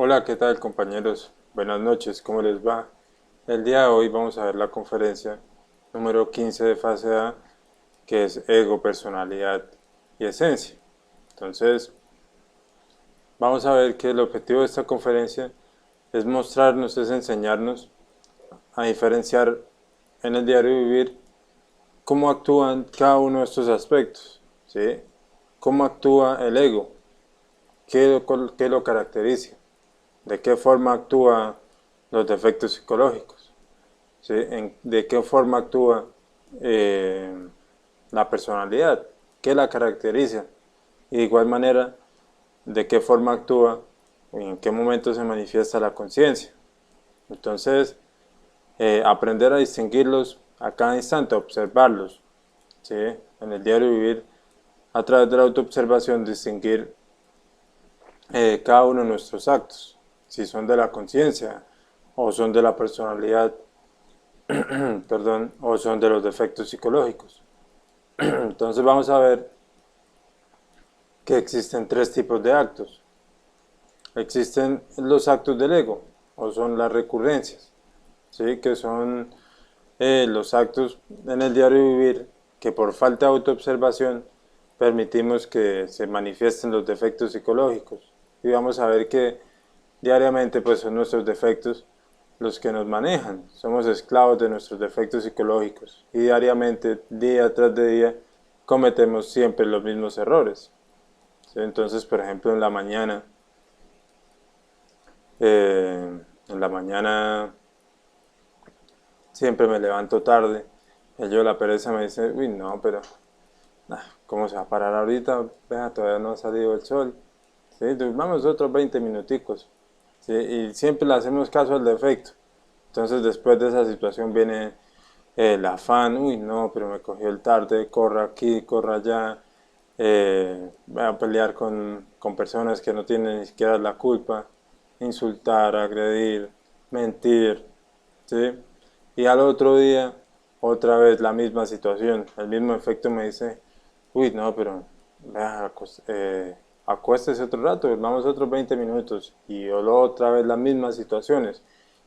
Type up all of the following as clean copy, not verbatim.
Hola, ¿qué tal compañeros? Buenas noches, ¿cómo les va? El día de hoy vamos a ver la conferencia número 15 de fase A, que es ego, personalidad y esencia. Entonces, vamos a ver que el objetivo de esta conferencia es mostrarnos, es enseñarnos a diferenciar en el diario vivir cómo actúan cada uno de estos aspectos, ¿sí? Cómo actúa el ego, qué lo caracteriza, de qué forma actúan los defectos psicológicos, ¿sí? De qué forma actúa la personalidad, qué la caracteriza, y de igual manera de qué forma actúa y en qué momento se manifiesta la conciencia. Entonces, aprender a distinguirlos a cada instante, observarlos, ¿sí? En el diario vivir, a través de la autoobservación, distinguir cada uno de nuestros actos, si son de la conciencia o son de la personalidad, perdón, o son de los defectos psicológicos. Entonces vamos a ver que existen tres tipos de actos. Existen los actos del ego, o son las recurrencias, ¿sí? Que son los actos en el diario vivir que por falta de autoobservación permitimos que se manifiesten los defectos psicológicos. Y vamos a ver que diariamente pues son nuestros defectos los que nos manejan. Somos esclavos de nuestros defectos psicológicos y diariamente, día tras día, cometemos siempre los mismos errores. ¿Sí? Entonces, por ejemplo, en la mañana siempre me levanto tarde. Y yo la pereza me dice, uy, no, pero ¿cómo se va a parar ahorita? Vea, todavía no ha salido el sol. ¿Sí? Vamos otros 20 minuticos. ¿Sí? Y siempre le hacemos caso al defecto. Entonces después de esa situación viene el afán, uy no, pero me cogió el tarde, corra aquí, corra allá, voy a pelear con personas que no tienen ni siquiera la culpa, insultar, agredir, mentir, ¿sí? Y al otro día, otra vez la misma situación, el mismo efecto me dice, uy no, pero vea, acuéstese otro rato, vamos otros 20 minutos y otra vez las mismas situaciones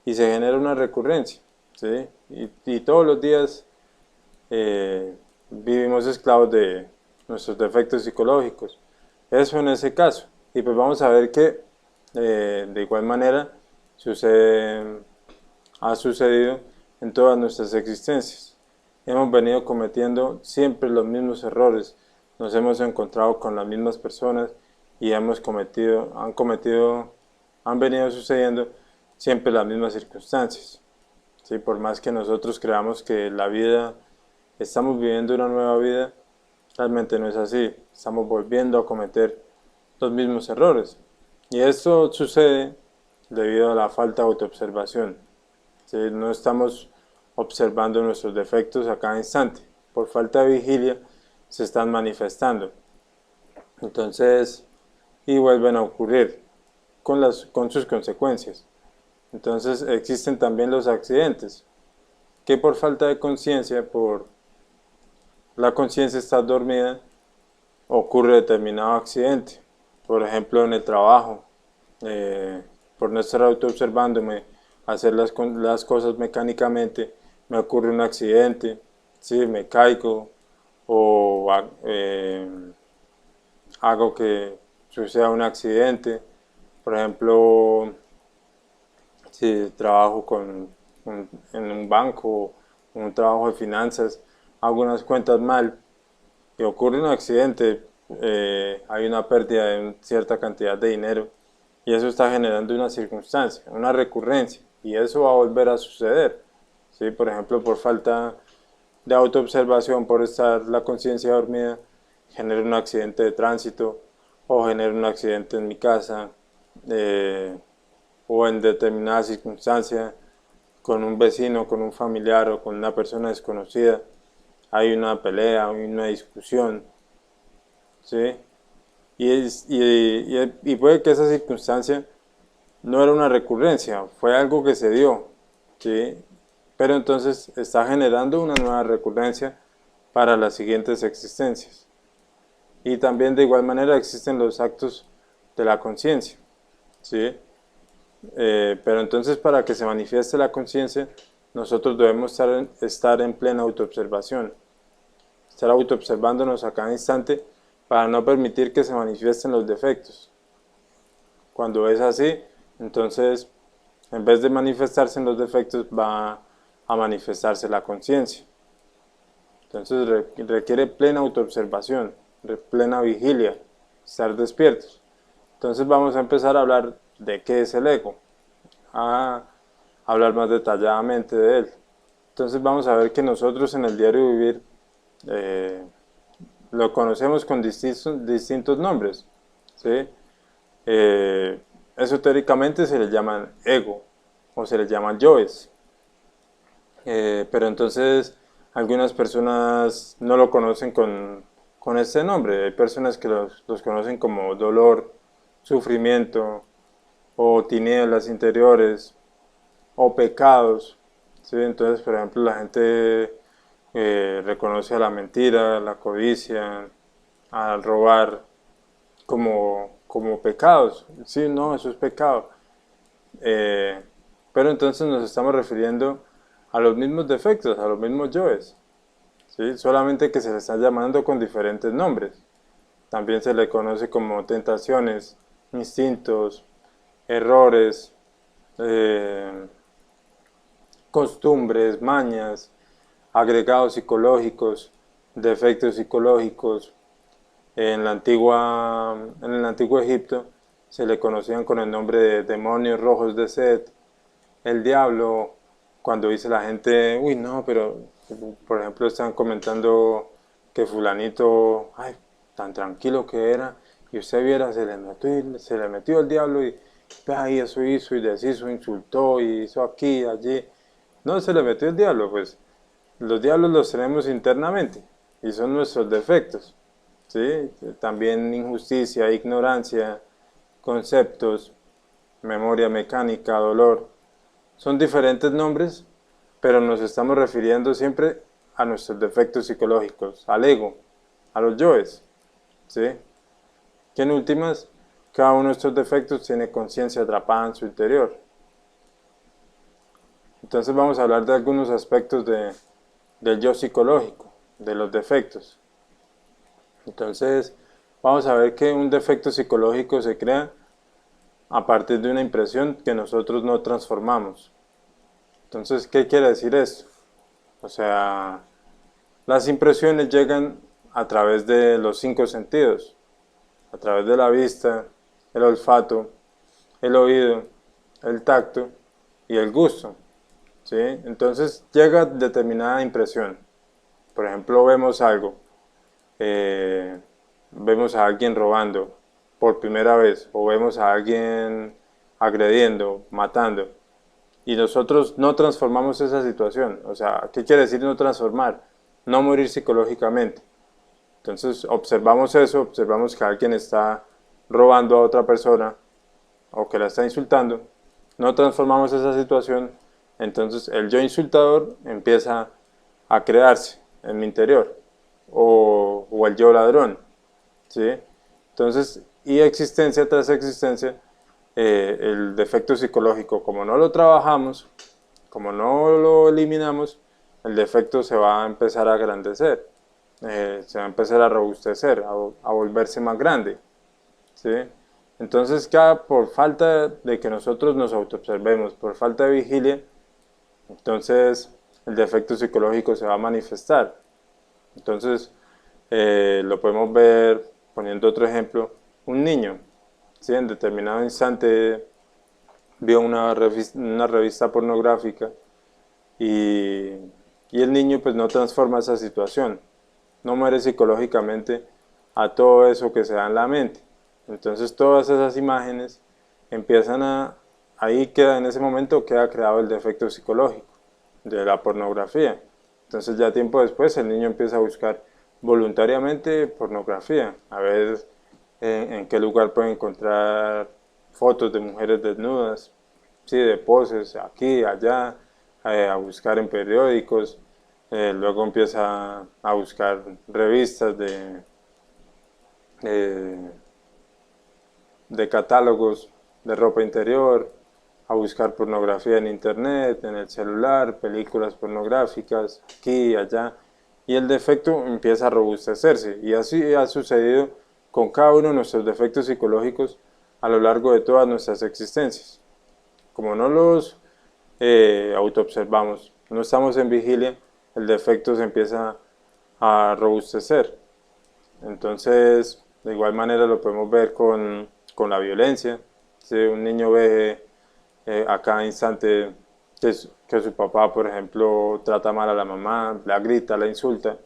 y se genera una recurrencia, ¿sí? Y todos los días vivimos esclavos de nuestros defectos psicológicos. Eso en ese caso. Y pues vamos a ver que de igual manera ha sucedido en todas nuestras existencias. Hemos venido cometiendo siempre los mismos errores, nos hemos encontrado con las mismas personas y han venido sucediendo siempre las mismas circunstancias. ¿Sí? Por más que nosotros creamos que estamos viviendo una nueva vida, realmente no es así. Estamos volviendo a cometer los mismos errores. Y esto sucede debido a la falta de autoobservación. ¿Sí? No estamos observando nuestros defectos a cada instante. Por falta de vigilia se están manifestando. Entonces, y vuelven a ocurrir con sus consecuencias. Entonces existen también los accidentes, que por falta de conciencia, por la conciencia está dormida, ocurre determinado accidente. Por ejemplo, en el trabajo, por no estar autoobservándome, hacer las cosas mecánicamente, me ocurre un accidente, ¿sí? Me caigo o hago que suceda un accidente. Por ejemplo, si trabajo en un banco, un trabajo de finanzas, hago unas cuentas mal y ocurre un accidente, hay una pérdida de cierta cantidad de dinero y eso está generando una circunstancia, una recurrencia y eso va a volver a suceder. ¿Sí? Por ejemplo, por falta de autoobservación, por estar la conciencia dormida, genera un accidente de tránsito o genera un accidente en mi casa, eh, o en determinada circunstancia con un vecino, con un familiar o con una persona desconocida, hay una pelea, hay una discusión, ¿sí? Y puede que esa circunstancia no era una recurrencia, fue algo que se dio, ¿sí? Pero entonces está generando una nueva recurrencia para las siguientes existencias. Y también de igual manera existen los actos de la conciencia, ¿sí? Pero entonces para que se manifieste la conciencia, nosotros debemos estar en plena autoobservación, estar autoobservándonos a cada instante para no permitir que se manifiesten los defectos. Cuando es así, entonces en vez de manifestarse en los defectos va a manifestarse la conciencia. Entonces requiere plena autoobservación, plena vigilia, estar despiertos. Entonces vamos a empezar a hablar de qué es el ego, a hablar más detalladamente de él. Entonces vamos a ver que nosotros en el diario vivir lo conocemos con distintos nombres, ¿sí? Esotéricamente se le llaman ego o se les llaman yoes, pero entonces algunas personas no lo conocen con este nombre. Hay personas que los conocen como dolor, sufrimiento o tinieblas interiores o pecados, ¿sí? Entonces, por ejemplo, la gente reconoce a la mentira, a la codicia, al robar como pecados. Sí, no, eso es pecado. Pero entonces nos estamos refiriendo a los mismos defectos, a los mismos yoes, ¿sí? Solamente que se le están llamando con diferentes nombres. También se le conoce como tentaciones, instintos, errores, costumbres, mañas, agregados psicológicos, defectos psicológicos. En el antiguo Egipto se le conocían con el nombre de demonios rojos de Set, el diablo. Cuando dice la gente, uy no, pero por ejemplo están comentando que fulanito, ay, tan tranquilo que era, y usted viera, se le metió el diablo y ay, eso hizo y deshizo, insultó y hizo aquí y allí. No se le metió el diablo, pues los diablos los tenemos internamente y son nuestros defectos, ¿sí? También injusticia, ignorancia, conceptos, memoria mecánica, dolor. Son diferentes nombres, pero nos estamos refiriendo siempre a nuestros defectos psicológicos, al ego, a los yoes, ¿sí? Que en últimas, cada uno de estos defectos tiene conciencia atrapada en su interior. Entonces vamos a hablar de algunos aspectos del yo psicológico, de los defectos. Entonces vamos a ver que un defecto psicológico se crea a partir de una impresión que nosotros no transformamos. Entonces, ¿qué quiere decir esto? O sea, las impresiones llegan a través de los 5 sentidos, a través de la vista, el olfato, el oído, el tacto y el gusto, ¿sí? Entonces llega determinada impresión. Por ejemplo, vemos a alguien robando por primera vez o vemos a alguien agrediendo, matando y nosotros no transformamos esa situación. O sea, ¿qué quiere decir no transformar? No morir psicológicamente. Entonces observamos eso, observamos que alguien está robando a otra persona o que la está insultando, no transformamos esa situación, entonces el yo insultador empieza a crearse en mi interior, o el yo ladrón, ¿sí? Entonces, y existencia tras existencia, el defecto psicológico, como no lo trabajamos, como no lo eliminamos, el defecto se va a empezar a engrandecer, se va a empezar a robustecer, a volverse más grande, ¿sí? Entonces, por falta de que nosotros nos autoobservemos, por falta de vigilia, entonces el defecto psicológico se va a manifestar. Entonces, lo podemos ver poniendo otro ejemplo, un niño, ¿sí? En determinado instante vio una revista pornográfica y, y el niño pues no transforma esa situación, no muere psicológicamente a todo eso que se da en la mente. Entonces todas esas imágenes empiezan ahí queda, en ese momento queda creado el defecto psicológico de la pornografía. Entonces ya tiempo después el niño empieza a buscar voluntariamente pornografía, a ver en qué lugar puede encontrar fotos de mujeres desnudas, sí, de poses, aquí, allá, a buscar en periódicos, luego empieza a buscar revistas eh, de catálogos de ropa interior, a buscar pornografía en internet, en el celular, películas pornográficas, aquí y allá, y el defecto empieza a robustecerse, y así ha sucedido con cada uno de nuestros defectos psicológicos a lo largo de todas nuestras existencias. Como no los autoobservamos, no estamos en vigilia, el defecto se empieza a robustecer. Entonces, de igual manera lo podemos ver con la violencia. Si un niño ve a cada instante que su papá, por ejemplo, trata mal a la mamá, la grita, la insulta,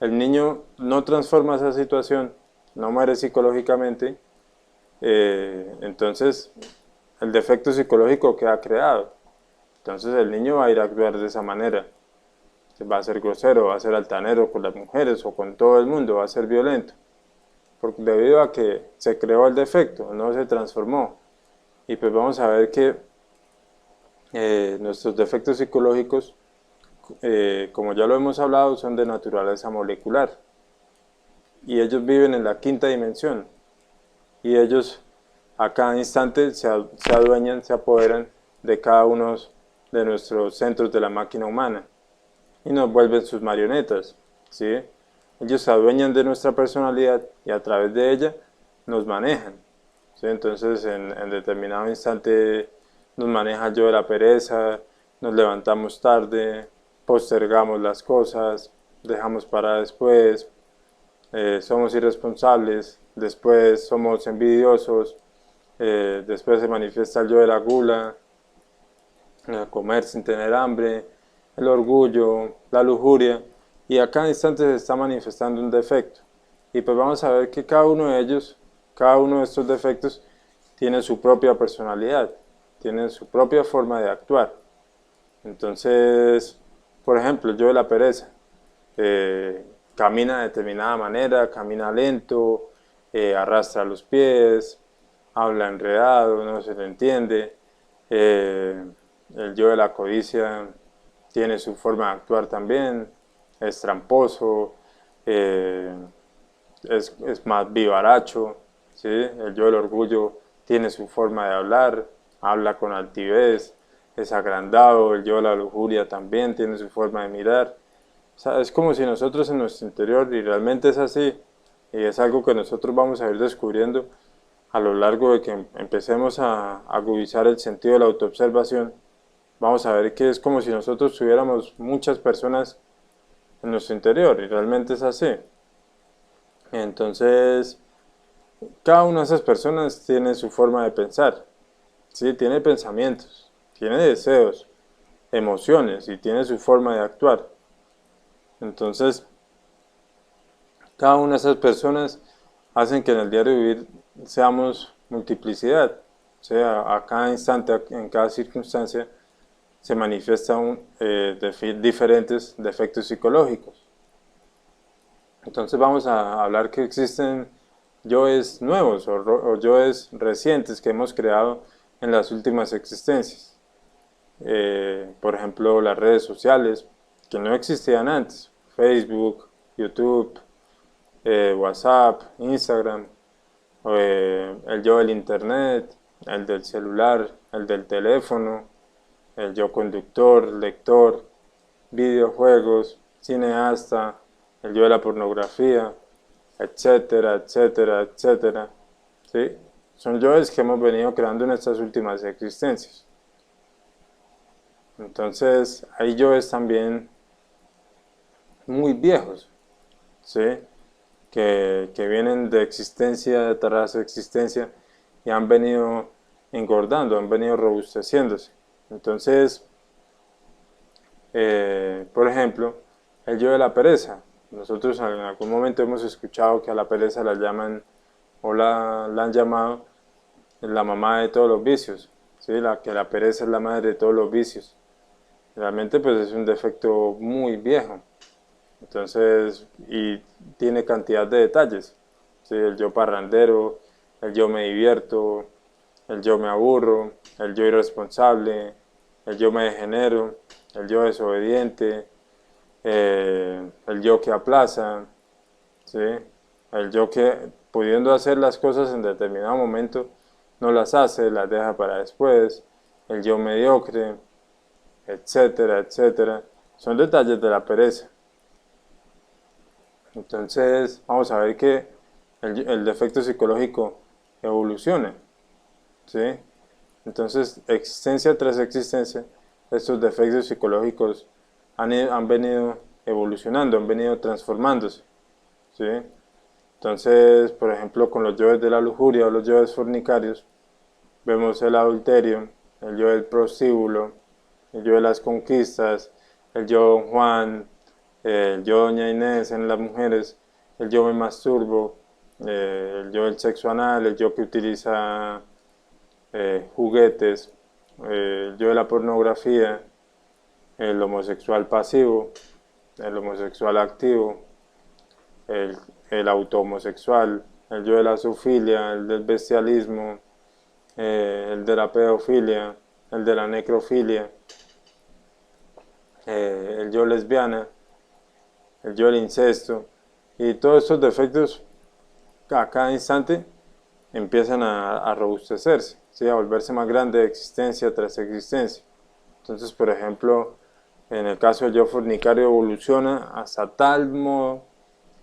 el niño no transforma esa situación, no muere psicológicamente, entonces el defecto psicológico queda creado. Entonces el niño va a ir a actuar de esa manera. Va a ser grosero, va a ser altanero con las mujeres o con todo el mundo, va a ser violento. Debido a que se creó el defecto, no se transformó. Y pues vamos a ver que nuestros defectos psicológicos, como ya lo hemos hablado, son de naturaleza molecular. Y ellos viven en la quinta dimensión. Y ellos a cada instante se adueñan, se apoderan de cada uno de nuestros centros de la máquina humana y nos vuelven sus marionetas, ¿sí? Ellos se adueñan de nuestra personalidad y a través de ella nos manejan, ¿sí? Entonces en determinado instante nos maneja el yo de la pereza, nos levantamos tarde, postergamos las cosas, dejamos para después, somos irresponsables, después somos envidiosos, después se manifiesta el yo de la gula, comer sin tener hambre, el orgullo, la lujuria, y a cada instante se está manifestando un defecto. Y pues vamos a ver que cada uno de ellos, cada uno de estos defectos, tiene su propia personalidad, tiene su propia forma de actuar. Entonces, por ejemplo, yo de la pereza, camina de determinada manera, camina lento, arrastra los pies, habla enredado, no se le entiende. El yo de la codicia tiene su forma de actuar también, es tramposo, es más vivaracho, ¿sí? El yo del orgullo tiene su forma de hablar, habla con altivez, es agrandado. El yo de la lujuria también tiene su forma de mirar. O sea, es como si nosotros en nuestro interior, y realmente es así, y es algo que nosotros vamos a ir descubriendo a lo largo de que empecemos a agudizar el sentido de la autoobservación, vamos a ver que es como si nosotros tuviéramos muchas personas en nuestro interior, y realmente es así. Entonces, cada una de esas personas tiene su forma de pensar, ¿sí? Tiene pensamientos, tiene deseos, emociones y tiene su forma de actuar. Entonces, cada una de esas personas hacen que en el diario vivir seamos multiplicidad. O sea, a cada instante, en cada circunstancia, se manifiestan diferentes defectos psicológicos. Entonces vamos a hablar que existen yoes nuevos o yoes recientes que hemos creado en las últimas existencias. Por ejemplo, las redes sociales, que no existían antes, Facebook, YouTube, WhatsApp, Instagram, el yo del internet, el del celular, el del teléfono, el yo conductor, lector, videojuegos, cineasta, el yo de la pornografía, etcétera, etcétera, etcétera, ¿sí? Son yoes que hemos venido creando en estas últimas existencias. Entonces, hay yoes también muy viejos, ¿sí? Que vienen de existencia tras existencia y han venido engordando, han venido robusteciéndose. Entonces, por ejemplo, el yo de la pereza. Nosotros en algún momento hemos escuchado que a la pereza la llaman o la han llamado la mamá de todos los vicios, ¿sí? Que la pereza es la madre de todos los vicios. Realmente pues es un defecto muy viejo. Entonces, y tiene cantidad de detalles, ¿sí? El yo parrandero, el yo me divierto, el yo me aburro, el yo irresponsable, el yo me degenero, el yo desobediente, el yo que aplaza, ¿sí? El yo que pudiendo hacer las cosas en determinado momento no las hace, las deja para después, el yo mediocre, etcétera, etcétera, son detalles de la pereza. Entonces, vamos a ver que el defecto psicológico evoluciona, ¿sí? Entonces, existencia tras existencia, estos defectos psicológicos han venido evolucionando, han venido transformándose, ¿sí? Entonces, por ejemplo, con los yoes de la lujuria o los yoes fornicarios, vemos el adulterio, el yo del prostíbulo, el yo de las conquistas, el yo Don Juan, el yo Doña Inés en las mujeres, el yo me masturbo, el yo del sexo anal, el yo que utiliza juguetes, el yo de la pornografía, el homosexual pasivo, el homosexual activo, el, el auto-homosexual, el yo de la zoofilia, el del bestialismo, el de la pedofilia, el de la necrofilia, el yo lesbiana, el yo del incesto, y todos estos defectos a cada instante empiezan a robustecerse, ¿sí? A volverse más grande de existencia tras existencia. Entonces, por ejemplo, en el caso del yo fornicario evoluciona hasta tal modo,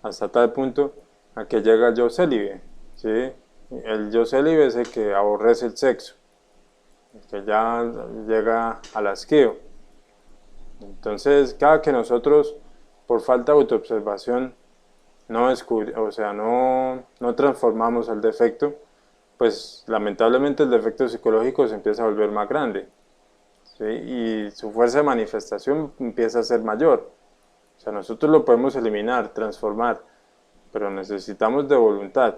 hasta tal punto, a que llega el yo célibe, ¿sí? El yo célibe es el que aborrece el sexo, el que ya llega al asqueo. Entonces, cada que nosotros, por falta de autoobservación, no transformamos el defecto, pues lamentablemente el defecto psicológico se empieza a volver más grande, ¿sí? Y su fuerza de manifestación empieza a ser mayor. O sea, nosotros lo podemos eliminar, transformar, pero necesitamos de voluntad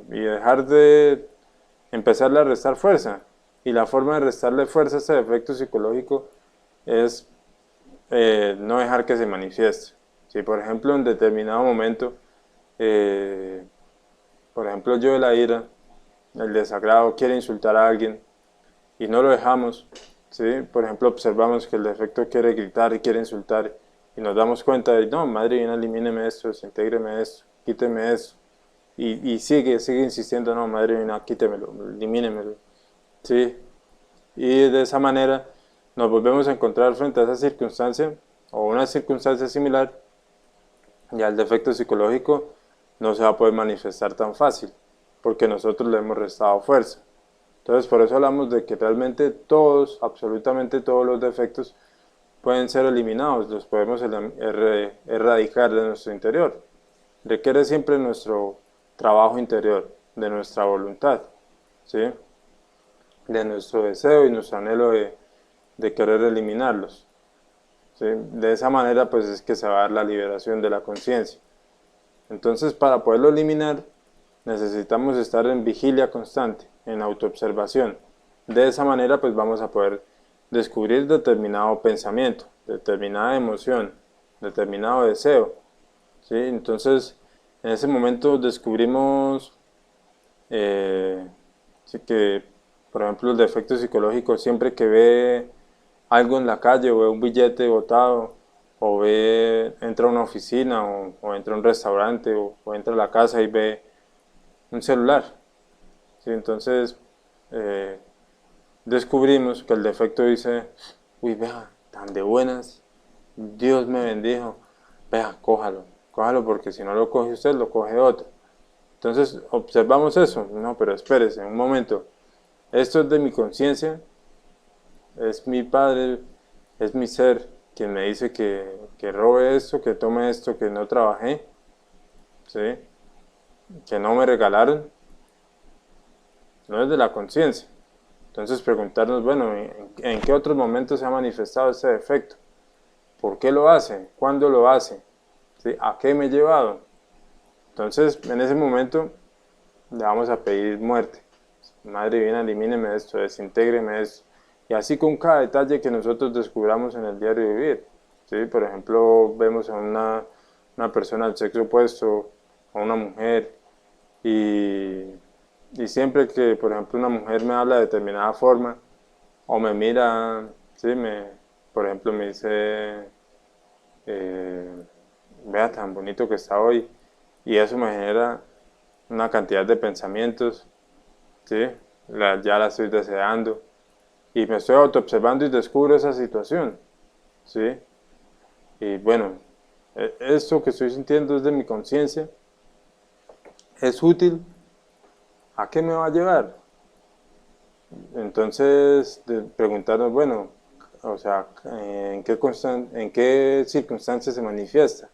y dejar de empezarle a restar fuerza. Y la forma de restarle fuerza a ese defecto psicológico es no dejar que se manifieste. Si por ejemplo en determinado momento, eh, por ejemplo yo de la ira, el desagrado quiere insultar a alguien y no lo dejamos, ¿sí? Por ejemplo observamos que el defecto quiere gritar y quiere insultar y nos damos cuenta de, no, madre bien, elimíneme esto, desintégreme esto, quíteme esto. Y sigue insistiendo, no, madre bien, quítemelo, elimínemelo, ¿sí? Y de esa manera nos volvemos a encontrar frente a esa circunstancia o una circunstancia similar, ya el defecto psicológico no se va a poder manifestar tan fácil porque nosotros le hemos restado fuerza. Entonces por eso hablamos de que realmente todos, absolutamente todos los defectos pueden ser eliminados, los podemos erradicar de nuestro interior. Requiere siempre nuestro trabajo interior, de nuestra voluntad, ¿sí? De nuestro deseo y nuestro anhelo de querer eliminarlos, ¿sí? De esa manera pues es que se va a dar la liberación de la conciencia. Entonces para poderlo eliminar necesitamos estar en vigilia constante, en autoobservación. De esa manera pues vamos a poder descubrir determinado pensamiento, determinada emoción, determinado deseo, ¿sí? Entonces en ese momento descubrimos sí que, por ejemplo, el defecto psicológico, siempre que ve algo en la calle o ve un billete botado o entra a una oficina o entra a un restaurante o entra a la casa y ve un celular, ¿sí? Entonces eh, descubrimos que el defecto dice, uy, vea, tan de buenas, Dios me bendijo, vea, cójalo porque si no lo coge usted, lo coge otro. Entonces observamos eso, no, pero espérese, un momento, esto es de mi conciencia, es mi padre, es mi ser quien me dice que robe esto, que tome esto, que no trabajé, ¿sí? Que no me regalaron, no es de la conciencia. Entonces preguntarnos, bueno, ¿en qué otros momentos se ha manifestado este defecto? ¿Por qué lo hace? ¿Cuándo lo hace? ¿Sí? ¿A qué me he llevado? Entonces, en ese momento, le vamos a pedir muerte. Madre divina, elimíneme esto, desintégreme esto. Y así con cada detalle que nosotros descubramos en el diario vivir. ¿Sí? Por ejemplo, vemos a una persona del sexo opuesto, a una mujer, y, y siempre que, por ejemplo, una mujer me habla de determinada forma, o me mira, ¿sí? Por ejemplo, me dice, vea tan bonito que está hoy, y eso me genera una cantidad de pensamientos, ¿sí? Ya la estoy deseando, y me estoy autoobservando y descubro esa situación, ¿sí? Y bueno, esto que estoy sintiendo es de mi conciencia, es útil, ¿a qué me va a llevar? Entonces, preguntarnos, bueno, o sea, ¿en qué circunstancias se manifiesta?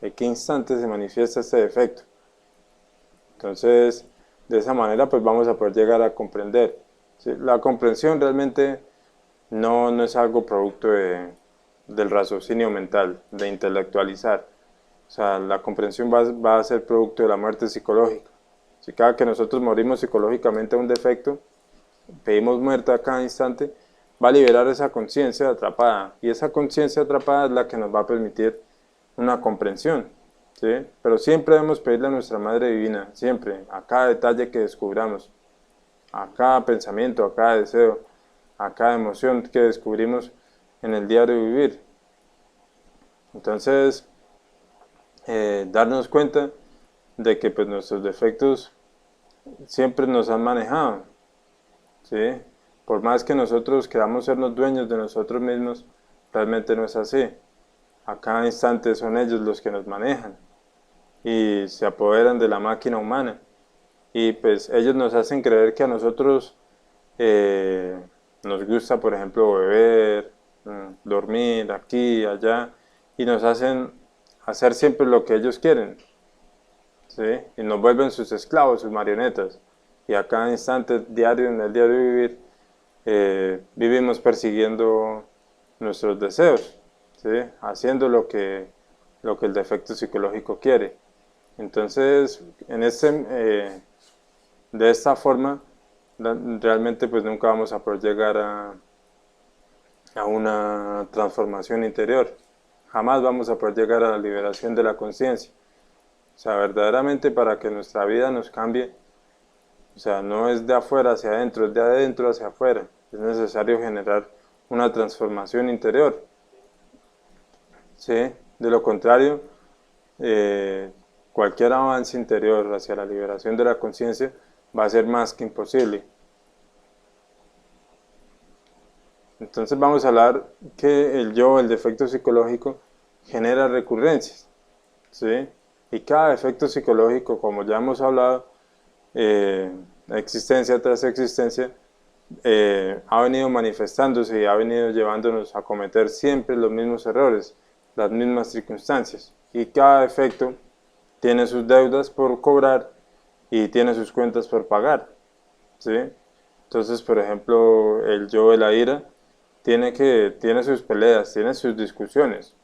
¿En qué instante se manifiesta este defecto? Entonces, de esa manera, pues vamos a poder llegar a comprender. ¿Sí? La comprensión realmente no es algo producto del raciocinio mental, de intelectualizar. O sea, la comprensión va a ser producto de la muerte psicológica. Si cada que nosotros morimos psicológicamente a un defecto, pedimos muerte a cada instante, va a liberar esa conciencia atrapada. Y esa conciencia atrapada es la que nos va a permitir una comprensión. ¿Sí? Pero siempre debemos pedirle a nuestra Madre Divina, siempre, a cada detalle que descubramos, a cada pensamiento, a cada deseo, a cada emoción que descubrimos en el diario vivir. Entonces, darnos cuenta de que pues, nuestros defectos siempre nos han manejado, ¿sí? Por más que nosotros queramos sernos dueños de nosotros mismos, realmente no es así. A cada instante son ellos los que nos manejan y se apoderan de la máquina humana. Y pues ellos nos hacen creer que a nosotros eh, nos gusta, por ejemplo, beber, dormir aquí, allá, y nos hacen hacer siempre lo que ellos quieren, ¿sí? Y nos vuelven sus esclavos, sus marionetas. Y a cada instante diario, en el diario vivir, vivimos persiguiendo nuestros deseos, ¿sí? Haciendo lo que el defecto psicológico quiere. Entonces, de esta forma, realmente pues nunca vamos a poder llegar a una transformación interior. Jamás vamos a poder llegar a la liberación de la conciencia. O sea, verdaderamente para que nuestra vida nos cambie, o sea, no es de afuera hacia adentro, es de adentro hacia afuera. Es necesario generar una transformación interior. ¿Sí? De lo contrario, cualquier avance interior hacia la liberación de la conciencia va a ser más que imposible. Entonces vamos a hablar que el yo, el defecto psicológico, genera recurrencias, ¿sí? Y cada defecto psicológico, como ya hemos hablado, existencia tras existencia, ha venido manifestándose y ha venido llevándonos a cometer siempre los mismos errores, las mismas circunstancias. Y cada defecto tiene sus deudas por cobrar y tiene sus cuentas por pagar, ¿sí? Entonces, por ejemplo, el yo de la ira tiene sus peleas, tiene sus discusiones.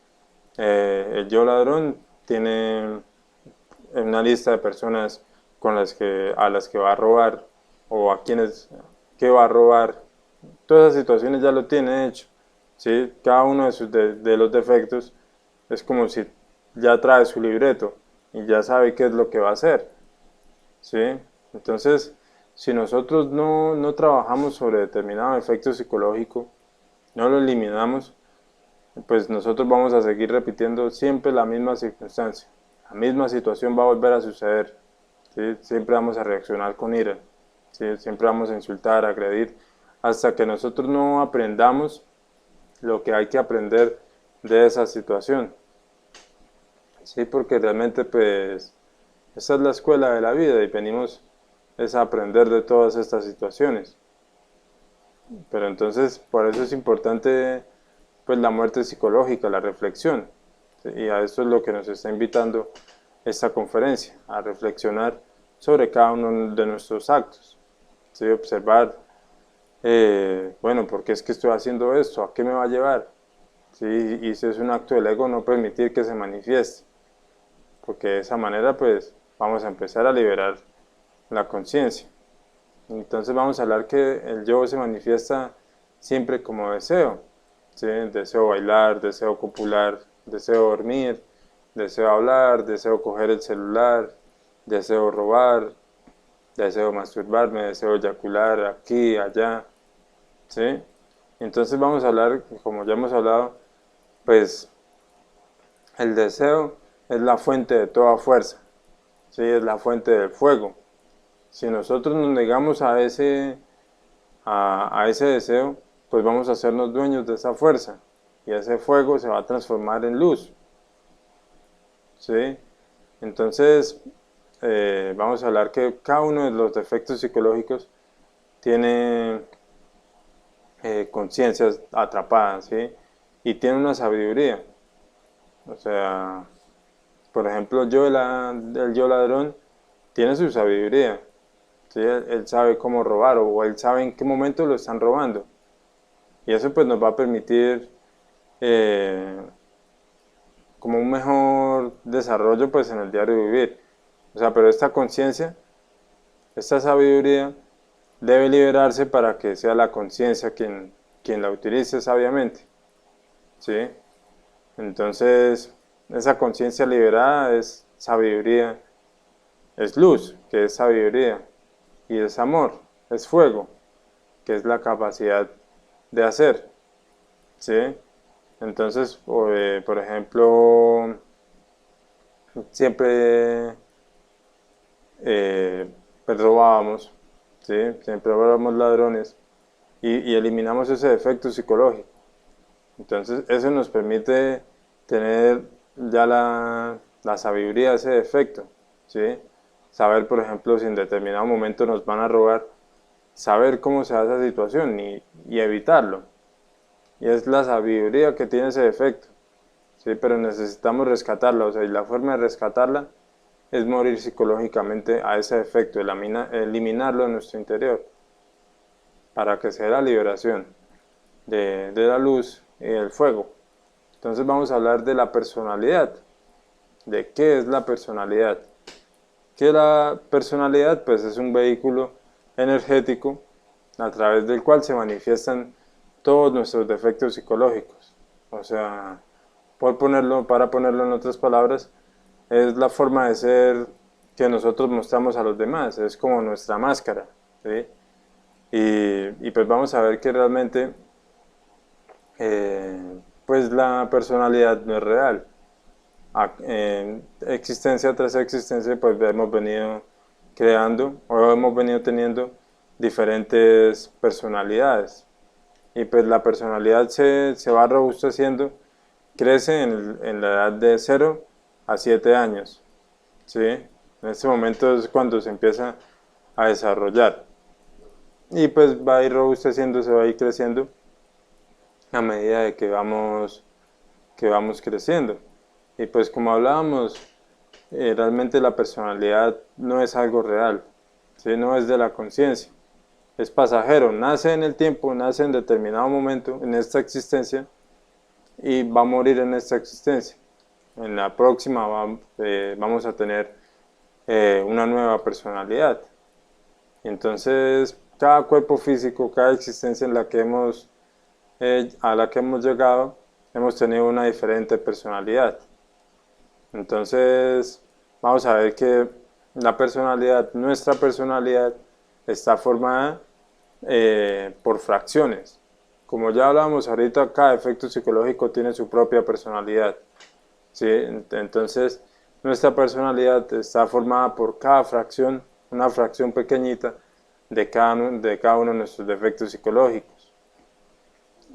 El yo ladrón tiene una lista de personas a las que va a robar o a quienes que va a robar. Todas esas situaciones ya lo tiene hecho, ¿sí? Cada uno de los defectos es como si ya trae su libreto y ya sabe qué es lo que va a hacer, ¿sí? Entonces, si nosotros no trabajamos sobre determinado efecto psicológico, no lo eliminamos, pues nosotros vamos a seguir repitiendo siempre la misma circunstancia. La misma situación va a volver a suceder, ¿sí? Siempre vamos a reaccionar con ira, ¿sí? Siempre vamos a insultar, a agredir, hasta que nosotros no aprendamos lo que hay que aprender de esa situación, ¿sí? Porque realmente pues esa es la escuela de la vida y venimos es a aprender de todas estas situaciones. Pero entonces por eso es importante pues la muerte psicológica, la reflexión, ¿sí? Y a eso es lo que nos está invitando esta conferencia, a reflexionar sobre cada uno de nuestros actos, ¿sí? Observar, bueno, ¿por qué es que estoy haciendo esto? ¿A qué me va a llevar? ¿Sí? Y si es un acto del ego, no permitir que se manifieste, porque de esa manera pues vamos a empezar a liberar la conciencia. Entonces vamos a hablar que el yo se manifiesta siempre como deseo, ¿sí? Deseo bailar, deseo copular, deseo dormir, deseo hablar, deseo coger el celular, deseo robar, deseo masturbarme, deseo eyacular aquí, allá, ¿sí? Entonces vamos a hablar, como ya hemos hablado, pues el deseo es la fuente de toda fuerza, ¿sí? Es la fuente del fuego. Si nosotros nos negamos a ese deseo, pues vamos a hacernos dueños de esa fuerza y ese fuego se va a transformar en luz, ¿sí? Entonces, vamos a hablar que cada uno de los defectos psicológicos tiene conciencias atrapadas, ¿sí? Y tiene una sabiduría. O sea, por ejemplo, el yo ladrón tiene su sabiduría, ¿sí? Él sabe cómo robar o él sabe en qué momento lo están robando. Y eso pues nos va a permitir eh, como un mejor desarrollo pues en el diario vivir. O sea, pero esta conciencia, esta sabiduría debe liberarse para que sea la conciencia quien la utilice sabiamente, ¿sí? Entonces, esa conciencia liberada es sabiduría, es luz, que es sabiduría, y es amor, es fuego, que es la capacidad de hacer, ¿sí? Entonces, por ejemplo, siempre pues robábamos, ¿sí? Siempre éramos ladrones y eliminamos ese defecto psicológico. Entonces, eso nos permite tener ya la sabiduría de ese defecto, ¿sí? Saber, por ejemplo, si en determinado momento nos van a robar, saber cómo se da esa situación y evitarlo. Y es la sabiduría que tiene ese defecto, ¿sí? Pero necesitamos rescatarla, o sea, y la forma de rescatarla es morir psicológicamente a ese defecto, eliminarlo de nuestro interior, para que sea la liberación de la luz y del fuego. Entonces vamos a hablar de la personalidad, de qué es la personalidad. Que la personalidad pues es un vehículo energético a través del cual se manifiestan todos nuestros defectos psicológicos. O sea, para ponerlo en otras palabras, es la forma de ser que nosotros mostramos a los demás, es como nuestra máscara, ¿sí? Y pues vamos a ver que realmente pues la personalidad no es real. En existencia tras existencia pues hemos venido creando o hemos venido teniendo diferentes personalidades y pues la personalidad se va robusteciendo, crece en la edad de 0 a 7 años, ¿sí? En este momento es cuando se empieza a desarrollar y pues va a ir robusteciendo, se va a ir creciendo a medida de que vamos creciendo. Y pues como hablábamos, realmente la personalidad no es algo real, ¿sí? No es de la conciencia, es pasajero, nace en el tiempo, nace en determinado momento en esta existencia y va a morir en esta existencia. En la próxima vamos a tener una nueva personalidad. Entonces, cada cuerpo físico, cada existencia a la que hemos llegado, hemos tenido una diferente personalidad. Entonces, vamos a ver que nuestra personalidad, está formada por fracciones. Como ya hablábamos ahorita, cada efecto psicológico tiene su propia personalidad, ¿sí? Entonces, nuestra personalidad está formada por cada fracción, una fracción pequeñita de cada uno de nuestros defectos psicológicos.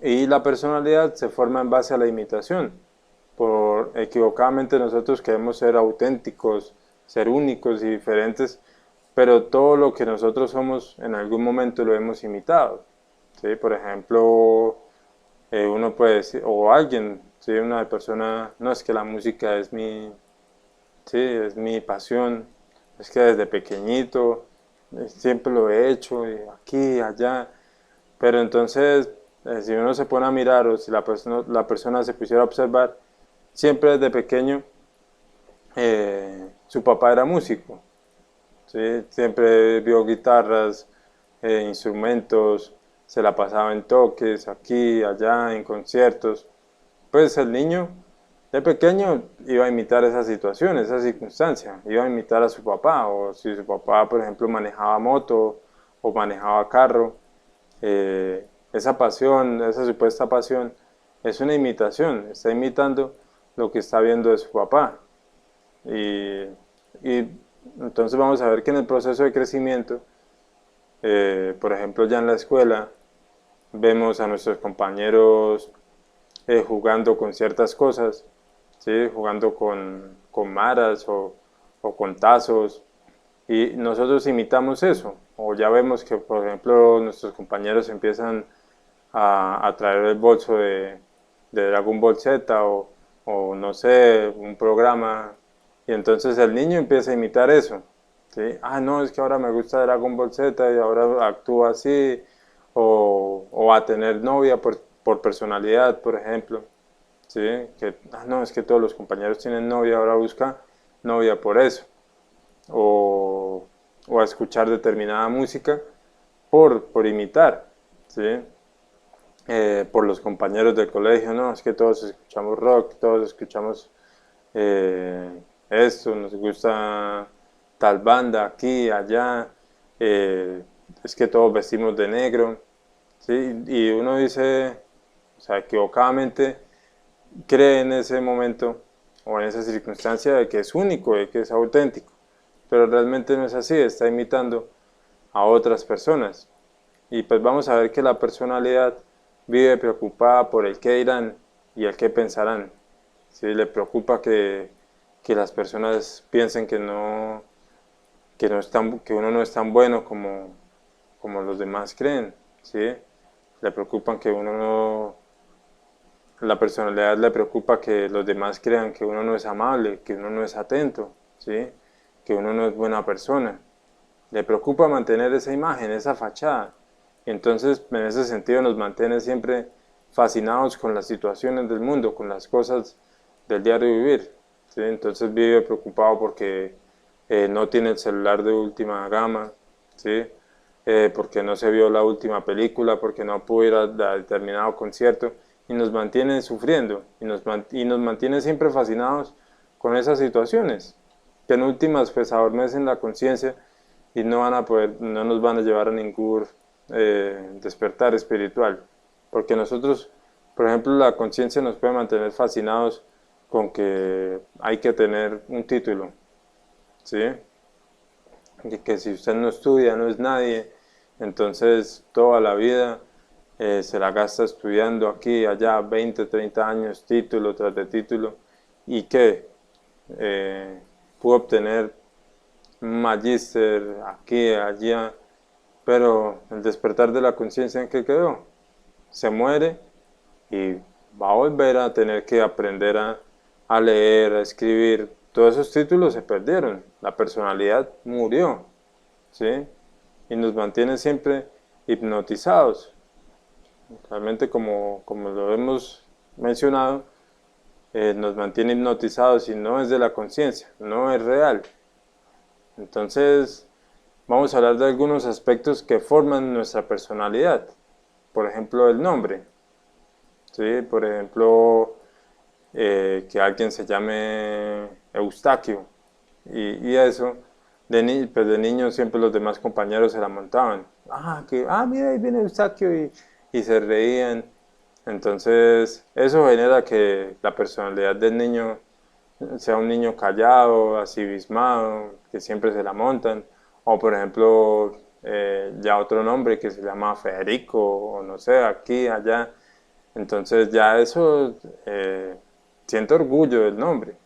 Y la personalidad se forma en base a la imitación. Por equivocadamente nosotros queremos ser auténticos, ser únicos y diferentes, pero todo lo que nosotros somos en algún momento lo hemos imitado, ¿sí? Por ejemplo, uno puede decir, o alguien, ¿sí? Una persona, no, es que la música sí, es mi pasión, es que desde pequeñito siempre lo he hecho, y aquí, allá, pero entonces, si uno se pone a mirar o si la persona se pusiera a observar, siempre desde pequeño su papá era músico, ¿sí? Siempre vio guitarras, instrumentos, se la pasaba en toques, aquí, allá, en conciertos. Pues el niño de pequeño iba a imitar esa situación, esa circunstancia, iba a imitar a su papá, o si su papá, por ejemplo, manejaba moto o manejaba carro, esa pasión, esa supuesta pasión, es una imitación, está imitando lo que está viendo de su papá. Y, y entonces vamos a ver que en el proceso de crecimiento, por ejemplo ya en la escuela, vemos a nuestros compañeros jugando con ciertas cosas, ¿sí? Jugando con maras o con tazos, y nosotros imitamos eso, o ya vemos que, por ejemplo, nuestros compañeros empiezan a traer el bolso de Dragon Ball Z o no sé, un programa, y entonces el niño empieza a imitar eso, ¿sí? Ah, no, es que ahora me gusta Dragon Ball Z y ahora actúa así, o a tener novia por personalidad, por ejemplo, ¿sí? Que, ah, no, es que todos los compañeros tienen novia, ahora busca novia por eso, o a escuchar determinada música por imitar, ¿sí? Por los compañeros del colegio, no, es que todos escuchamos rock, todos escuchamos eh, esto, nos gusta tal banda aquí, allá, eh, es que todos vestimos de negro, ¿sí? Y uno dice, o sea, equivocadamente cree en ese momento o en esa circunstancia de que es único, de que es auténtico, pero realmente no es así, está imitando a otras personas. Y pues vamos a ver que la personalidad vive preocupada por el qué dirán y el qué pensarán. ¿Sí? Le preocupa que las personas piensen que uno no es tan bueno como los demás creen. ¿Sí? Le preocupan que uno no, la personalidad le preocupa que los demás crean que uno no es amable, que uno no es atento, ¿sí? Que uno no es buena persona. Le preocupa mantener esa imagen, esa fachada. Y entonces, en ese sentido, nos mantiene siempre fascinados con las situaciones del mundo, con las cosas del diario vivir. ¿Sí? Entonces vive preocupado porque no tiene el celular de última gama, ¿sí? Porque no se vio la última película, porque no pudo ir a determinado concierto, y nos mantiene sufriendo, y nos mantiene siempre fascinados con esas situaciones, que en últimas pues adormecen la conciencia y no nos van a llevar a ningún despertar espiritual. Porque nosotros, por ejemplo, la conciencia nos puede mantener fascinados con que hay que tener un título, ¿sí? Y que si usted no estudia no es nadie, entonces toda la vida se la gasta estudiando aquí, allá, 20, 30 años, título tras de título, y que pudo obtener un magíster aquí, allá, pero el despertar de la conciencia en que quedó, se muere y va a volver a tener que aprender a leer, a escribir. Todos esos títulos se perdieron, la personalidad murió, ¿sí? Y nos mantiene siempre hipnotizados. Realmente, como lo hemos mencionado, nos mantiene hipnotizados y no es de la conciencia, no es real. Entonces, vamos a hablar de algunos aspectos que forman nuestra personalidad. Por ejemplo, el nombre. ¿Sí? Por ejemplo, que alguien se llame Eustaquio. Y eso, pues de niño siempre los demás compañeros se la montaban. Mira, ahí viene Eustaquio y se reían. Entonces, eso genera que la personalidad del niño sea un niño callado, asimismado, que siempre se la montan. O por ejemplo, ya otro nombre que se llama Federico, o no sé, aquí, allá. Entonces ya eso, siento orgullo del nombre,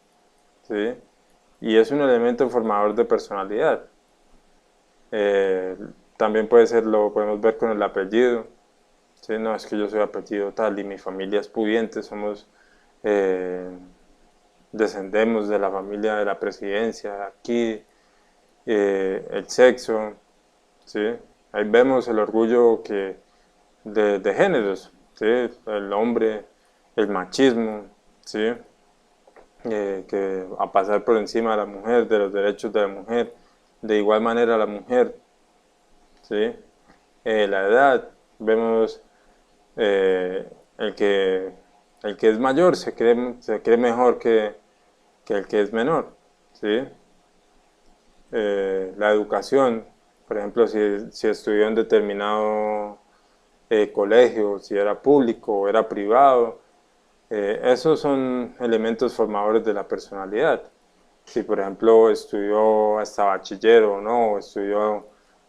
¿sí? Y es un elemento formador de personalidad. Eh, También puede ser, lo podemos ver con el apellido, ¿sí? No, es que yo soy apellido tal y mi familia es pudiente, eh, descendemos de la familia de la presidencia, aquí, el sexo, ¿sí? Ahí vemos el orgullo de géneros, ¿sí? El hombre, el machismo, ¿sí? Que a pasar por encima de la mujer, de los derechos de la mujer, de igual manera la mujer, ¿sí? La edad, vemos eh, el que, el que es mayor se cree mejor que el que es menor, ¿sí? La educación, por ejemplo, si estudió en determinado colegio, si era público o era privado, esos son elementos formadores de la personalidad. Si por ejemplo estudió hasta bachiller o no, o estudió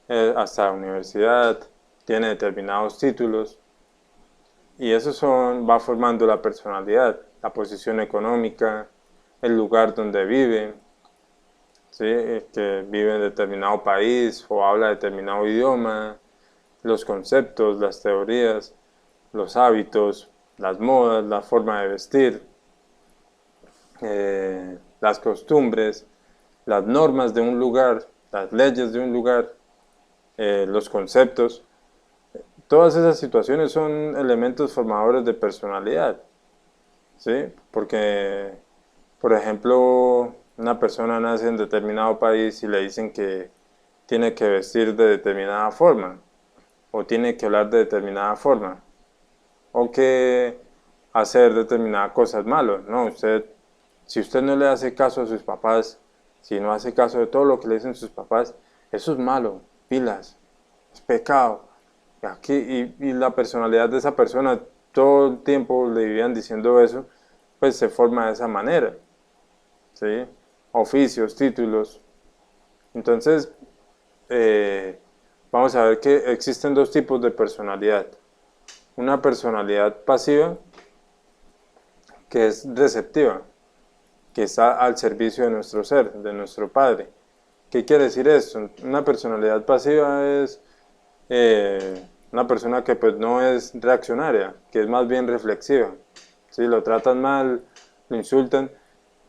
hasta la universidad, tiene determinados títulos, Y eso va formando la personalidad, la posición económica, el lugar donde vive, ¿sí? Que vive en determinado país o habla determinado idioma, los conceptos, las teorías, los hábitos, las modas, la forma de vestir, las costumbres, las normas de un lugar, las leyes de un lugar, los conceptos. Todas esas situaciones son elementos formadores de personalidad, ¿sí? Porque, por ejemplo, una persona nace en determinado país y le dicen que tiene que vestir de determinada forma, o tiene que hablar de determinada forma, o que hacer determinadas cosas malas. No, si usted no le hace caso a sus papás, si no hace caso de todo lo que le dicen sus papás, eso es malo, pilas, es pecado. Y la personalidad de esa persona, todo el tiempo le vivían diciendo eso, pues se forma de esa manera, ¿sí? Oficios, títulos. Entonces, vamos a ver que existen dos tipos de personalidad. Una personalidad pasiva, que es receptiva, que está al servicio de nuestro ser, de nuestro Padre. ¿Qué quiere decir esto? Una personalidad pasiva es una persona que pues no es reaccionaria, que es más bien reflexiva. ¿Sí? Lo tratan mal, lo insultan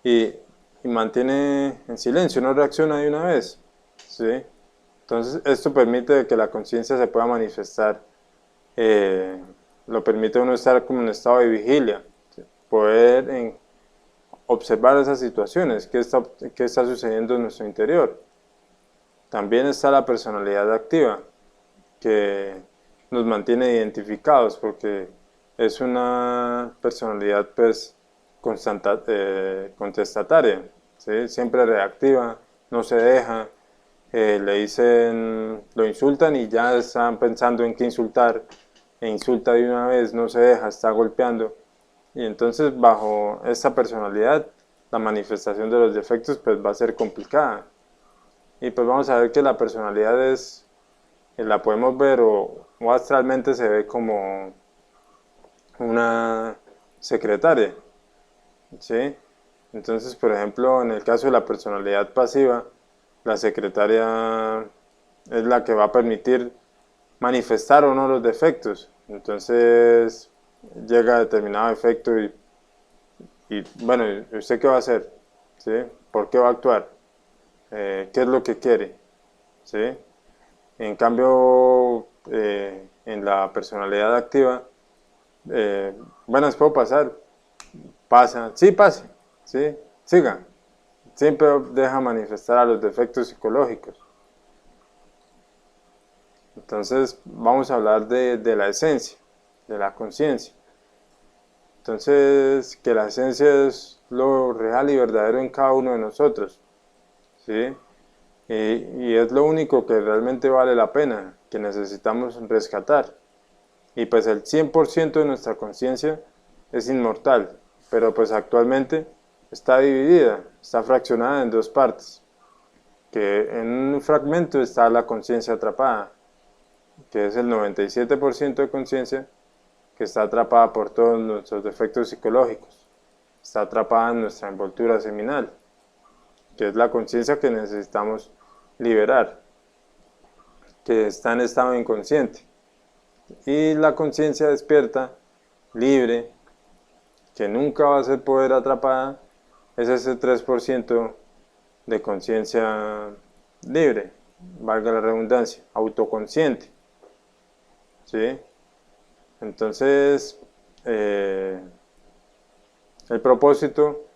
y, y mantiene en silencio, no reacciona de una vez. ¿Sí? Entonces esto permite que la conciencia se pueda manifestar, eh, lo permite a uno estar como en un estado de vigilia, ¿sí? Poder observar esas situaciones, qué está sucediendo en nuestro interior. También está la personalidad activa, que nos mantiene identificados porque es una personalidad pues contestataria, ¿sí? Siempre reactiva, no se deja, le dicen, lo insultan y ya están pensando en qué insultar, e insulta de una vez, no se deja, está golpeando. Y entonces bajo esta personalidad la manifestación de los defectos pues va a ser complicada. Y pues vamos a ver que la personalidad la podemos ver o astralmente se ve como una secretaria, ¿sí? Entonces, por ejemplo, en el caso de la personalidad pasiva, la secretaria es la que va a permitir manifestar o no los defectos. Entonces, llega a determinado efecto y bueno, ¿usted qué va a hacer? ¿Sí? ¿Por qué va a actuar? ¿Qué es lo que quiere? ¿Sí? En cambio, en la personalidad activa, buenas puedo pasar, pasa, sí, pase, sí, siga. Siempre deja manifestar a los defectos psicológicos. Entonces, vamos a hablar de la esencia, de la conciencia. Entonces, que la esencia es lo real y verdadero en cada uno de nosotros, ¿sí? Y es lo único que realmente vale la pena, que necesitamos rescatar. Y pues el 100% de nuestra conciencia es inmortal, pero pues actualmente está dividida, está fraccionada en dos partes, que en un fragmento está la conciencia atrapada, que es el 97% de conciencia que está atrapada por todos nuestros defectos psicológicos, está atrapada en nuestra envoltura seminal, que es la conciencia que necesitamos liberar, que está en estado inconsciente. Y la conciencia despierta, libre, que nunca va a ser poder atrapada, es ese 3% de conciencia libre, valga la redundancia, autoconsciente, ¿sí? Entonces, el propósito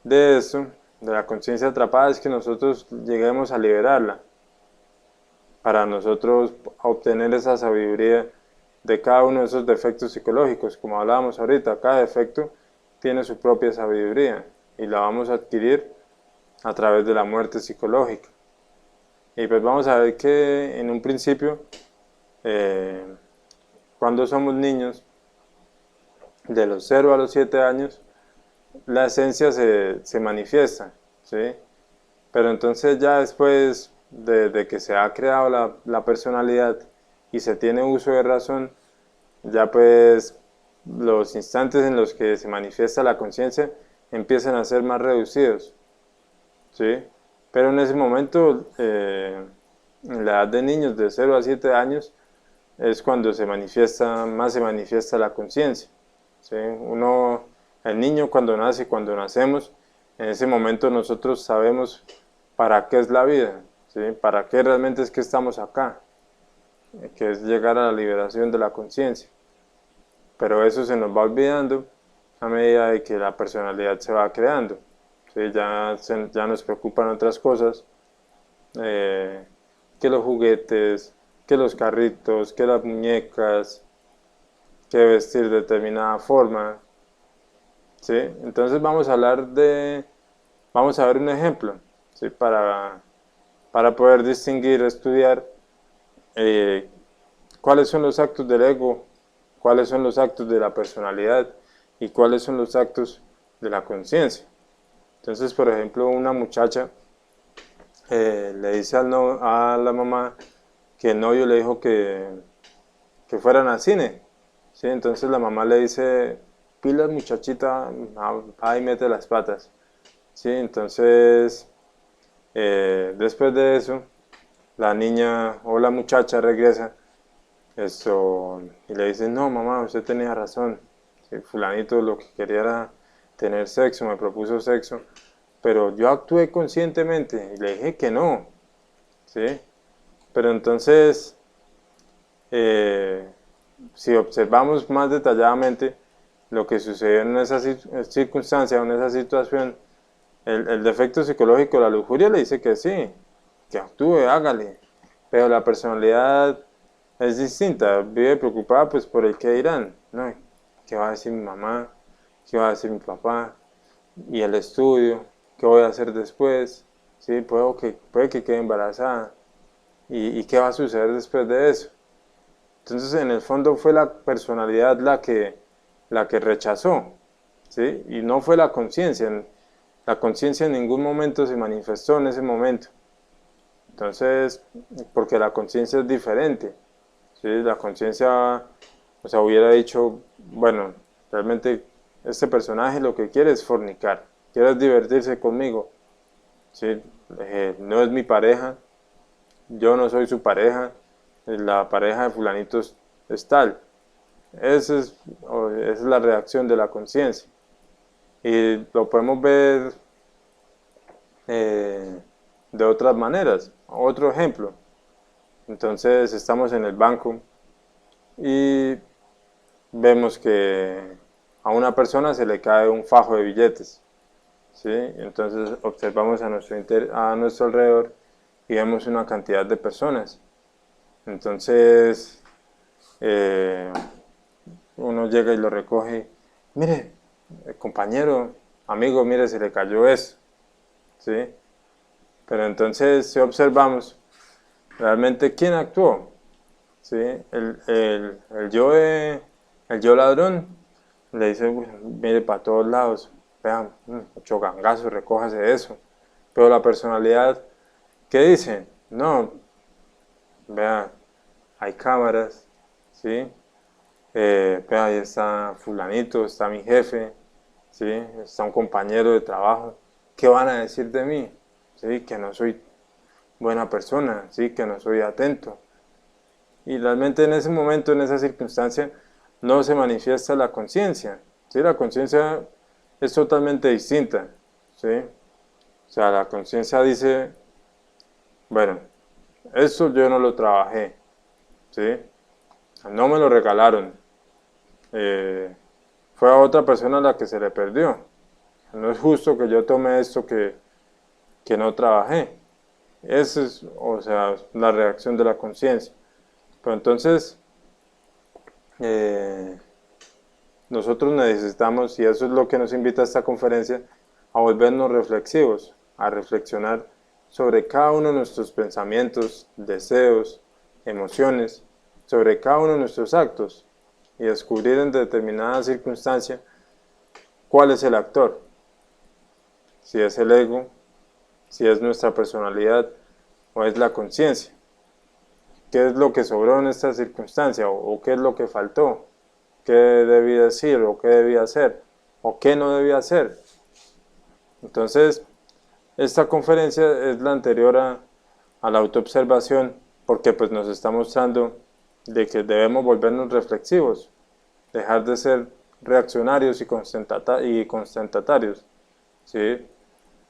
de eso, de la conciencia atrapada, es que nosotros lleguemos a liberarla, para nosotros obtener esa sabiduría de cada uno de esos defectos psicológicos. Como hablábamos ahorita, cada defecto tiene su propia sabiduría y la vamos a adquirir a través de la muerte psicológica. Y pues vamos a ver que en un principio, cuando somos niños, de los 0 a los 7 años, la esencia se manifiesta, ¿sí? Pero entonces ya después de que se ha creado la personalidad y se tiene uso de razón, ya pues los instantes en los que se manifiesta la conciencia empiezan a ser más reducidos, ¿sí? Pero en ese momento, en la edad de niños de 0 a 7 años, es cuando más se manifiesta la conciencia, ¿sí? El niño cuando nace, cuando nacemos, en ese momento nosotros sabemos para qué es la vida, ¿sí? Para qué realmente es que estamos acá, que es llegar a la liberación de la conciencia. Pero eso se nos va olvidando a medida de que la personalidad se va creando, ¿sí? Ya nos preocupan otras cosas, que los juguetes, que los carritos, que las muñecas, que vestir de determinada forma, ¿sí? Entonces vamos a ver un ejemplo, ¿sí? Para poder distinguir, estudiar eh, cuáles son los actos del ego, cuáles son los actos de la personalidad y cuáles son los actos de la conciencia. Entonces, por ejemplo, una muchacha le dice a la mamá que el novio le dijo que fueran al cine, ¿sí? Entonces la mamá le dice, pilas muchachita, ahí mete las patas, ¿sí? Entonces, después de eso, la niña o la muchacha regresa y le dice, no mamá, usted tenía razón, ¿sí? Fulanito lo que quería era tener sexo, me propuso sexo, pero yo actué conscientemente y le dije que no, ¿sí? Pero entonces, si observamos más detalladamente lo que sucedió en esa circunstancia o en esa situación, el defecto psicológico, la lujuria le dice que sí, que actúe, hágale, pero la personalidad es distinta, vive preocupada pues por el qué dirán, ¿no? ¿Qué va a decir mi mamá? ¿Qué va a decir mi papá? Y el estudio, ¿qué voy a hacer después? ¿Sí? Puede que quede embarazada. ¿Y qué va a suceder después de eso? Entonces, en el fondo fue la personalidad la que rechazó, ¿sí? Y no fue la conciencia. La conciencia en ningún momento se manifestó en ese momento. Entonces, porque la conciencia es diferente, ¿sí? La conciencia, o sea, hubiera dicho, bueno, realmente este personaje lo que quiere es fornicar, quiere divertirse conmigo, ¿sí? No es mi pareja, yo no soy su pareja, la pareja de fulanito es tal. Esa es la reacción de la conciencia. Y lo podemos ver de otras maneras. Otro ejemplo. Entonces estamos en el banco y vemos que a una persona se le cae un fajo de billetes, ¿sí? Entonces observamos a nuestro alrededor y vemos una cantidad de personas. Entonces uno llega y lo recoge. Mire, compañero, amigo, mire, se le cayó eso, ¿sí? Pero entonces, si observamos, realmente, ¿quién actuó? ¿Sí? El yo ladrón le dice, mire, para todos lados, vean, mucho gangazo, recójase eso. Pero la personalidad, ¿qué dice? No, vean, hay cámaras, ¿sí? Vea, ahí está fulanito, está mi jefe, ¿sí? Está un compañero de trabajo. ¿Qué van a decir de mí? ¿Sí? Que no soy buena persona, ¿sí? Que no soy atento. Y realmente en ese momento, en esa circunstancia, no se manifiesta la conciencia, ¿sí? La conciencia es totalmente distinta, ¿sí? O sea, la conciencia dice, bueno, eso yo no lo trabajé, ¿sí? No me lo regalaron, fue a otra persona a la que se le perdió. No es justo que yo tome esto que no trabajé. Esa es, o sea, la reacción de la conciencia. Pero entonces, eh, nosotros necesitamos, y eso es lo que nos invita a esta conferencia, a volvernos reflexivos, a reflexionar sobre cada uno de nuestros pensamientos, deseos, emociones, sobre cada uno de nuestros actos y descubrir en determinada circunstancia cuál es el actor, si es el ego, si es nuestra personalidad o es la conciencia. ¿Qué es lo que sobró en esta circunstancia o qué es lo que faltó? qué debía decir o qué debía hacer o qué no debía hacer. Entonces, esta conferencia es la anterior a la autoobservación, porque pues nos está mostrando de que debemos volvernos reflexivos, dejar de ser reaccionarios y constatarios, ¿sí?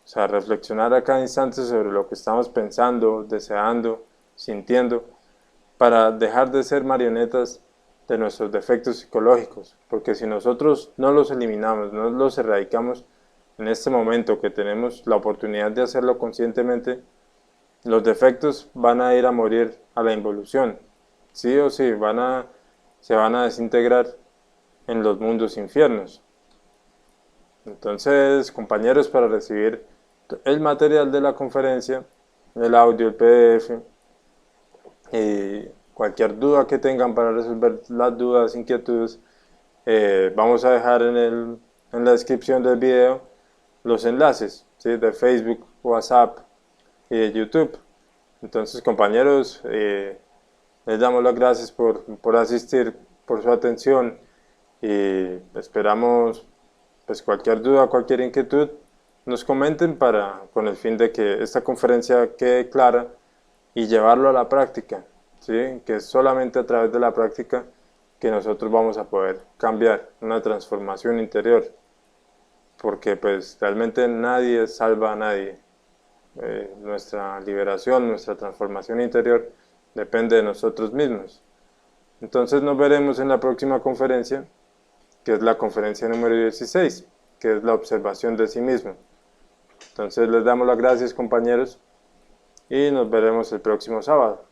O sea, reflexionar a cada instante sobre lo que estamos pensando, deseando, sintiendo, para dejar de ser marionetas de nuestros defectos psicológicos, porque si nosotros no los eliminamos, no los erradicamos en este momento que tenemos la oportunidad de hacerlo conscientemente, los defectos van a ir a morir a la involución, sí o sí, se van a desintegrar en los mundos infiernos. Entonces, compañeros, para recibir el material de la conferencia, el audio, el PDF, y cualquier duda que tengan para resolver las dudas, inquietudes, vamos a dejar en la descripción del video los enlaces, ¿sí? De Facebook, WhatsApp y de YouTube. Entonces, compañeros, les damos las gracias por asistir, por su atención, y esperamos pues cualquier duda, cualquier inquietud, nos comenten con el fin de que esta conferencia quede clara y llevarlo a la práctica, ¿sí? Que es solamente a través de la práctica que nosotros vamos a poder cambiar una transformación interior, porque pues realmente nadie salva a nadie. Nuestra liberación, nuestra transformación interior depende de nosotros mismos. Entonces nos veremos en la próxima conferencia, que es la conferencia número 16, que es la observación de sí mismo. Entonces les damos las gracias, compañeros, y nos veremos el próximo sábado.